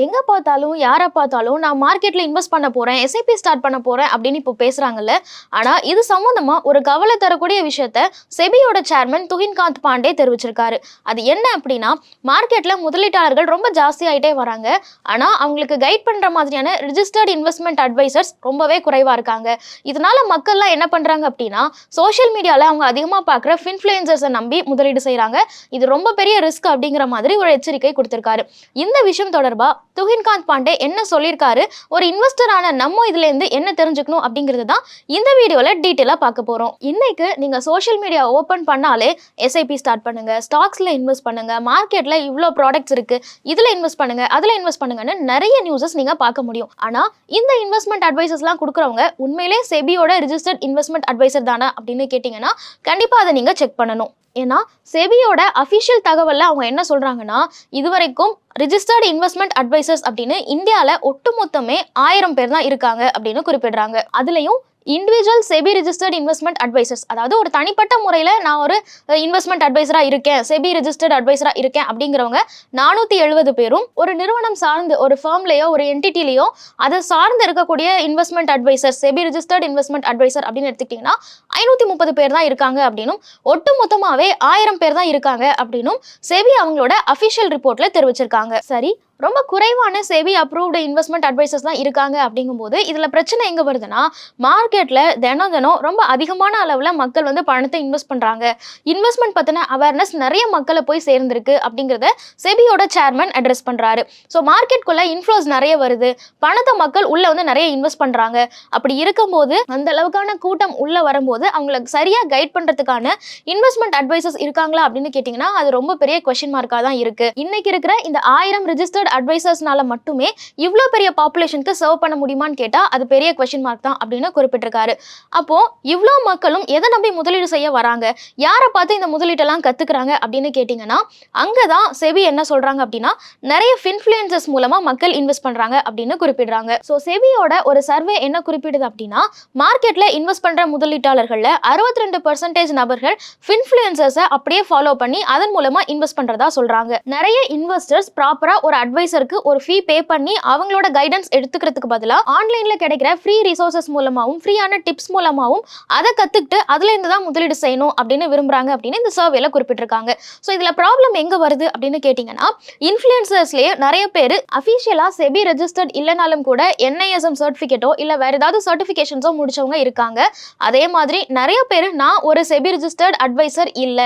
எங்க பார்த்தாலும், யார பார்த்தாலும் நான் மார்க்கெட்ல இன்வெஸ்ட் பண்ண போறேன், எஸ்ஐபி ஸ்டார்ட் பண்ண போறேன் அப்படின்னு இப்போ பேசுறாங்கல்ல. ஆனா இது சம்பந்தமா ஒரு கவலை தரக்கூடிய விஷயத்த செபியோட சேர்மன் துஹின்காந்த் பாண்டே தெரிவிச்சிருக்காரு. அது என்ன அப்படின்னா, மார்க்கெட்ல முதலீட்டாளர்கள் ரொம்ப ஜாஸ்தி ஆயிட்டே வராங்க. ஆனா அவங்களுக்கு கைட் பண்ற மாதிரியான ரிஜிஸ்டர்ட் இன்வெஸ்ட்மெண்ட் அட்வைசர்ஸ் ரொம்பவே குறைவா இருக்காங்க. இதனால மக்கள்லாம் என்ன பண்றாங்க அப்படின்னா, சோஷியல் மீடியால அவங்க அதிகமா பார்க்குற ஃபின்ஃப்ளூயன்சர்ஸை நம்பி முதலீடு செய்றாங்க. இது ரொம்ப பெரிய ரிஸ்க் அப்படிங்கிற மாதிரி ஒரு எச்சரிக்கை கொடுத்திருக்காரு. இந்த விஷயம் தொடர்பா துஹின்காந்த் பாண்டே என்ன சொல்லியிருக்காரு, ஒரு இன்வெஸ்டரான நம்ம இதுல இருந்து என்ன தெரிஞ்சுக்கணும் அப்படிங்கிறது தான் இந்த வீடியோல டீட்டெயிலா பார்க்க போறோம். இன்னைக்கு நீங்க சோஷியல் மீடியா ஓபன் பண்ணாலே எஸ்ஐபி ஸ்டார்ட் பண்ணுங்க, ஸ்டாக்ஸ்ல இன்வெஸ்ட் பண்ணுங்க, மார்க்கெட்ல இவ்வளோ ப்ராடக்ட்ஸ் இருக்கு, இதுல இன்வெஸ்ட் பண்ணுங்க, அதுல இன்வெஸ்ட் பண்ணுங்கன்னு நிறைய நியூஸஸ் நீங்க பார்க்க முடியும். ஆனா இந்த இன்வெஸ்ட்மெண்ட் அட்வைசர்ஸ்லாம் கொடுக்குறவங்க உண்மையிலே செபியோட ரிஜிஸ்டர்ட் இன்வெஸ்ட்மெண்ட் அட்வைசர் தானே அப்படின்னு கேட்டீங்கன்னா கண்டிப்பா அதை நீங்க செக் பண்ணணும். ஏன்னா செபியோட அஃபிஷியல் தகவல்ல அவங்க என்ன சொல்றாங்கன்னா, இதுவரைக்கும் ரிஜிஸ்டர்ட் இன்வெஸ்ட்மெண்ட் அட்வைசர்ஸ் அப்படின்னு இந்தியால ஒட்டுமொத்தமே 1000 பேர் தான் இருக்காங்க அப்படின்னு குறிப்பிடுறாங்க. அதுலயும் individual SEBI registered investment advisers, அதாவது ஒரு தனிப்பட்ட முறையில் நான் ஒரு இன்வெஸ்ட்மெண்ட் அட்வைசராக இருக்கேன், செபி ரிஜிஸ்டர்ட் அட்வைசராக இருக்கேன் அப்படிங்கிறவங்க 470 பேரும், ஒரு நிறுவனம் சார்ந்து ஒரு ஃபர்ம்லையோ ஒரு என்டிட்டிலையோ அதை சார்ந்து இருக்கக்கூடிய investment advisor, SEBI registered investment advisor அப்படின்னு எடுத்துக்கிட்டிங்கன்னா 530 பேர் தான் இருக்காங்க அப்படின்னும், ஒட்டு மொத்தமாகவே 1000 பேர் தான் இருக்காங்க அப்படின்னும் செபி அவங்களோட அஃபிஷியல் ரிப்போர்ட்ல தெரிவிச்சிருக்காங்க. சரி, ரொம்ப குறைவான செபி அப்ரூவ்டு இன்வெஸ்ட்மெண்ட் அட்வைசர்ஸ் தான் இருக்காங்க அப்படிங்கும்போது இதில் பிரச்சனை எங்கே வருதுன்னா, மார்க்கெட்டில் தினம் ரொம்ப அதிகமான அளவில் மக்கள் வந்து பணத்தை இன்வெஸ்ட் பண்ணுறாங்க. இன்வெஸ்ட்மெண்ட் பற்றின அவேர்னஸ் நிறைய மக்களை போய் சேர்ந்துருக்கு அப்படிங்கிறத செபியோட சேர்மன் அட்ரஸ் பண்ணுறாரு. ஸோ மார்க்கெட்டுக்குள்ளே இன்ஃப்ளோஸ் நிறைய வருது, பணத்தை மக்கள் உள்ளே வந்து நிறைய இன்வெஸ்ட் பண்ணுறாங்க. அப்படி இருக்கும்போது அந்த அளவுக்கான கூட்டம் உள்ளே வரும்போது அவங்களுக்கு சரியாக கைட் பண்ணுறதுக்கான இன்வெஸ்ட்மெண்ட் அட்வைசர்ஸ் இருக்காங்களா அப்படின்னு கேட்டிங்கன்னா அது ரொம்ப பெரிய கொஸ்டின் மார்க்காக தான் இருக்குது. இன்னைக்கு இருக்கிற இந்த 1000 ரிஜிஸ்டர்ட் அட்வைசர்ஸ்னால மட்டுமே இவ்வளோ பெரிய பாப்புலேஷனுக்கு சர்வ் பண்ண முடியுமான்னு கேட்டால் அது பெரிய கொஸ்டின் மார்க் தான் அப்படின்னு குறிப்பிட்டிருக்காரு. அப்போ இவ்வளோ மக்களும் எதை நம்பி முதலீடு செய்ய வராங்க, யாரை பார்த்து இந்த முதலீட்டெல்லாம் கத்துக்கிறாங்க அப்படின்னு கேட்டிங்கன்னா அங்கே தான் செபி என்ன சொல்றாங்க அப்படின்னா, நிறைய ஃபின்ஃப்ளூயன்சர்ஸ் மூலமா மக்கள் இன்வெஸ்ட் பண்றாங்க அப்படின்னு குறிப்பிடுறாங்க. ஸோ செபியோட ஒரு சர்வே என்ன குறிப்பிடுது அப்படின்னா, மார்க்கெட்ல இன்வெஸ்ட் பண்ற முதலீட்டாளர்கள்ல 62% நபர்கள் ஃபின்ஃப்ளூயன்சர்ஸை அப்படியே ஃபாலோ பண்ணி அதன் மூலமா இன்வெஸ்ட் பண்றதா சொல்றாங்க. நிறைய இன்வெஸ்டர்ஸ் ப்ராப்பரா ஒரு அட்வைசருக்கு ஒரு ஃபீ பே பண்ணி அவங்களோட கைடன்ஸ் எடுத்துக்கிறதுக்கு பதிலாக ஆன்லைன்ல கிடைக்கிற ஃப்ரீ ரிசோர்சஸ் மூலமாகவும் ஃப்ரீயான டிப்ஸ் மூலமாகவும் அதை கத்துக்கிட்டு அதுல இருந்து தான் முதலீடு செய்யணும் அப்படின்னு விரும்புறாங்க அப்படின்னு இந்த சர்வேல குறிப்பிட்டிருக்காங்க. ஸோ இதுல ப்ராப்ளம் எங்க வருது அப்படின்னு கேட்டீங்கன்னா, இன்ஃப்ளூயன்சர்ஸ்லயே நிறைய பேர் அஃபிஷியலா செபி ரெஜிஸ்டர்ட் இல்லைனாலும் கூட என்ஐஎஸ்எம் சர்டிஃபிகேட்டோ இல்ல வேற ஏதாவது சர்டிஃபிகேஷன்ஸோ முடிச்சவங்க இருக்காங்க. அதே மாதிரி நிறைய பேர் நான் ஒரு செபி ரெஜிஸ்டர்ட் அட்வைசர் இல்ல,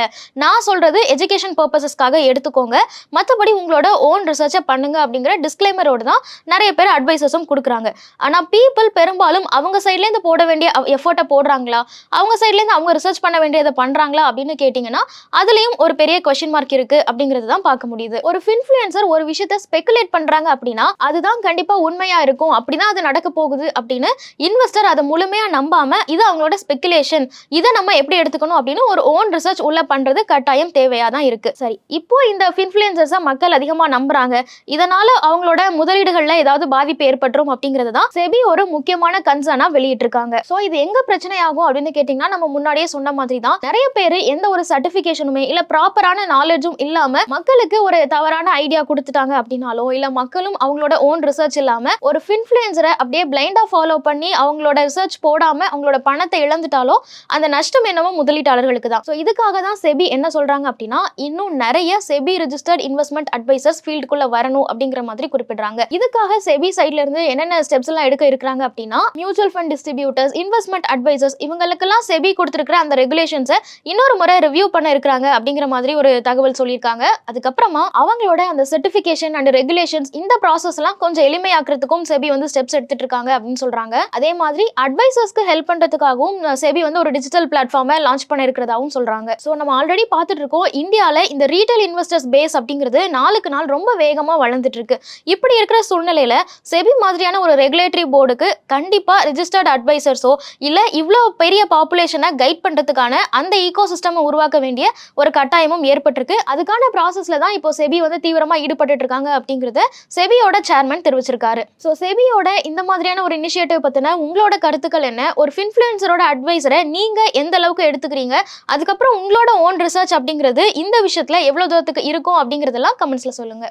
நான் சொல்றது எஜுகேஷன் பர்பஸஸ்க்காக எடுத்துக்கோங்க, மற்றபடி உங்களோட ஓன் ரிசர்ச்சை பண்ணுங்க அப்படிங்கிற டிஸ்க்ளைமரோடு தான் நிறைய பேர் அட்வைசஸும் கொடுக்குறாங்க. ஆனால் பீப்புள் பெரும்பாலும் அவங்க சைட்லேருந்து போட வேண்டிய எஃபர்ட்டை போடுறாங்களா, அவங்க சைட்லேருந்து அவங்க ரிசர்ச் பண்ண வேண்டியதை பண்ணுறாங்களா அப்படின்னு கேட்டிங்கன்னா அதுலேயும் ஒரு பெரிய கொஸ்டின் மார்க் இருக்கு அப்படிங்கிறது தான் பார்க்க முடியுது. ஒரு ஃபின்ஃப்ளூயன்சர் ஒரு விஷயத்தை ஸ்பெகுலேட் பண்ணுறாங்க அப்படின்னா அதுதான் கண்டிப்பாக உண்மையாக இருக்கும், அப்படிதான் அது நடக்க போகுது அப்படின்னு இன்வெஸ்டர் அதை முழுமையாக நம்பாம இது அவங்களோட ஸ்பெகுலேஷன், இதை நம்ம எப்படி எடுத்துக்கணும் அப்படின்னு ஒரு ஓன் ரிசர்ச் உள்ள பண்ணுறது கட்டாயம் தேவையாக தான் இருக்கு. சரி, இப்போ இந்த ஃபின்ஃப்ளூயன்சர்ஸை மக்கள் அதிகமாக நம்புறாங்க, இதனால அவங்களோட முதலீடுகள்ல ஏதாவது பாதிப்பு ஏற்பட்டுரும் அப்படிங்கிறது தான் செபி ஒரு முக்கியமான கன்சர்னா வெளியிட்டு இருக்காங்க. சோ இது எங்க பிரச்சனை ஆகும் அப்படின்னு கேட்டீங்கன்னா, நம்ம முன்னாடியே சொன்ன மாதிரி தான் நிறைய பேர் எந்த ஒரு சர்டிபிகேஷனுமே இல்ல ப்ராப்பரான நாலேஜும் இல்லாம மக்களுக்கு ஒரு தவறான ஐடியா கொடுத்துட்டாங்க அப்படின்னாலோ, இல்ல மக்களும் அவங்களோட ஓன் ரிசர்ச் இல்லாம ஒரு ஃபின்ஃப்ளூயன்சரை அப்படியே பிளைண்டா ஃபாலோ பண்ணி அவங்களோட ரிசர்ச் போடாம அவங்களோட பணத்தை இழந்துட்டாலோ அந்த நஷ்டம் என்னவோ முதலீட்டாளர்களுக்கு தான். சோ இதுக்காக தான் செபி என்ன சொல்றாங்க அப்படின்னா, இன்னும் நிறைய செபி ரெஜிஸ்டர்ட் இன்வெஸ்ட்மெண்ட் அட்வைசர்ஸ் ஃபீல்டுக்குள்ள வரணும் அப்படிங்கிற மாதிரி குறிப்பிடுறாங்க. இதுக்காக செபி சைட்ல இருந்து என்னென்ன ஸ்டெப்ஸ் எல்லாம் எடுக்க இருக்காங்க அப்படின்னா, mutual fund distributors, investment advisers இவங்களுக்கெல்லாம் செபி கொடுத்திருக்கிற அந்த ரெகுலேஷன்ஸை இன்னொரு முறை ரிவ்யூ பண்ண இருக்காங்க அப்படிங்கிற மாதிரி ஒரு தகவல் சொல்லியிருக்காங்க. அதுக்கப்புறமா அவங்களோட அந்த சர்டிபிகேஷன் அண்ட் ரெகுலேஷன்ஸ் இந்த ப்ராசஸ் எல்லாம் கொஞ்சம் எளிமையாக்குறதுக்கும் செபி வந்து ஸ்டெப்ஸ் எடுத்துட்டு இருக்காங்க அப்படின்னு சொல்றாங்க. அதே மாதிரி அட்வைசர்ஸ்க்கு ஹெல்ப் பண்றதுக்காகவும் செபி வந்து ஒரு டிஜிட்டல் பிளாட்ஃபார்மை லான்ச் பண்ண இருக்கிறதாவும் சொல்றாங்க. ஸோ நம்ம ஆல்ரெடி பார்த்துட்டு இருக்கோம், இந்தியால இந்த ரீட்டைல் இன்வெஸ்டர்ஸ் பேஸ் அப்படிங்கிறது நாளுக்கு நாள் ரொம்ப வேகமா வளர்ந்துட்டு இருக்கு. இப்படி இருக்கிற சூழ்நிலையில செபி மாதிரியான ஒரு ரெகுலேட்டரி போர்டுக்கு கண்டிப்பா ரிஜிஸ்டர்ட் அட்வைசர்ஸோ இல்ல இவ்வளோ பெரிய பாப்புலேஷனை கைட் பண்றதுக்கான அந்த ஈகோ சிஸ்டம் உருவாக்க வேண்டிய ஒரு கட்டாயமும் ஏற்பட்டிருக்கு. அதுக்கான ப்ராசஸ்ல தான் இப்போ செபி வந்து தீவிரமா ஈடுபட்டு இருக்காங்க அப்படிங்கறத செபியோட சேர்மன் தெரிவிச்சிருக்காரு. ஸோ செபியோட இந்த மாதிரியான ஒரு இனிஷியேட்டிவ் பத்தின உங்களோட கருத்துக்கள் என்ன, ஒரு ஃபின்ஃப்ளூயன்சரோட அட்வைசரை நீங்க எந்த அளவுக்கு எடுத்துக்கிறீங்க, அதுக்கப்புறம் உங்களோட ஓன் ரிசர்ச் அப்படிங்கிறது இந்த விஷயத்துல எவ்வளவு தூரத்துக்கு இருக்கும் அப்படிங்கறதெல்லாம் கமெண்ட்ஸ்ல சொல்லுங்க.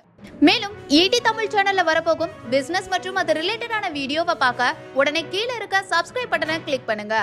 மேலும் ஈடி தமிழ் சேனல்ல வரப்போகும் பிசினஸ் மற்றும் அது ரிலேட்டடான வீடியோவை பார்க்க உடனே கீழே இருக்க சப்ஸ்கிரைப் பட்டனை கிளிக் பண்ணுங்க.